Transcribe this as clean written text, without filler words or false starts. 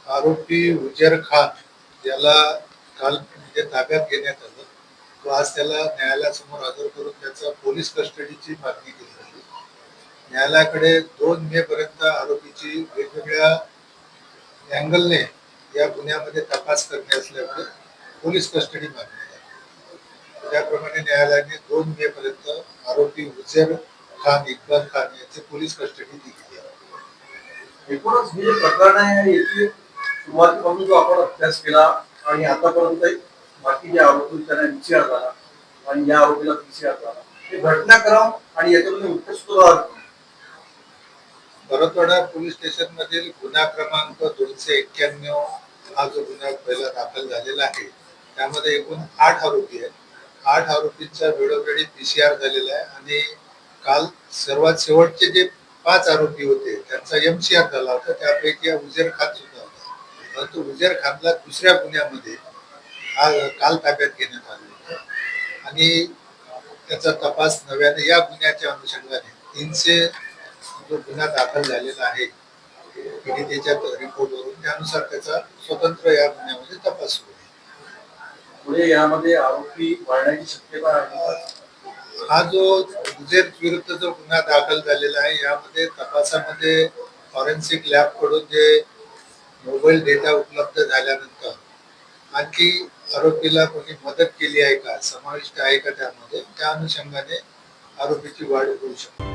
आरोपी उजेर खान याला काल म्हणजे ताब्यात घेण्यात आलं. तो आज त्याला न्यायालयासमोर हजर करून त्याचा पोलीस कस्टडीची मागणी केली होती. न्यायालयाकडे 2 मे पर्यंत आरोपीची वेगवेगळ्या अँगलने या गुन्ह्यामध्ये तपास करणे असल्यामुळे पोलीस कस्टडी मागण्यात आली. त्याप्रमाणे न्यायालयाने 2 मे पर्यंत आरोपी उजेर खान, इक्बाल खान यांची पोलीस कस्टडी दिली आहे. एकूणच हे जे प्रकरण आहे याची सुरुवातीपासून जो आपण अभ्यास केला आणि आतापर्यंत बाकी जे आरोपी त्यांना विचार झाला आणि या आरोपीला विचार झाला हे घटनाक्रम आणि याच्यामध्ये मुख्य सूत्रधार परतवाडा पोलीस स्टेशन मधील गुन्हा क्रमांक 291 हा जो गुन्हा पहिला दाखल झालेला आहे त्यामध्ये एकूण 8 आरोपी आहेत. 8 आरोपींचा वेळोवेळी PCR झालेला आहे आणि काल सर्वात शेवटचे जे 5 आरोपी होते त्यांचा MCR झाला होता. त्यापैकी उजेर खान सुद्धा होता. परंतु उजेर खानला दुसऱ्या गुन्ह्यामध्ये काल ताब्यात घेण्यात आले होते आणि त्याचा तपास नव्याने या गुन्ह्याच्या अनुषंगाने 300 जो गुन्हा दाखल झालेला आहे पीडितेच्या रिपोर्टवरून त्यानुसार त्याचा स्वतंत्र या गुन्ह्यामध्ये तपास सुरू आहे. पुढे यामध्ये आरोपी वाढण्याची शक्यता आहे. हा जो उजेर विरुद्ध जो गुन्हा दाखल झालेला आहे यामध्ये तपासामध्ये फॉरेन्सिक लॅब कडून जे मोबाईल डेटा उपलब्ध झाल्यानंतर आणखी आरोपीला कोणी मदत केली आहे का, समाविष्ट आहे का त्यामध्ये, त्या अनुषंगाने आरोपीची वाढ होऊ शकते.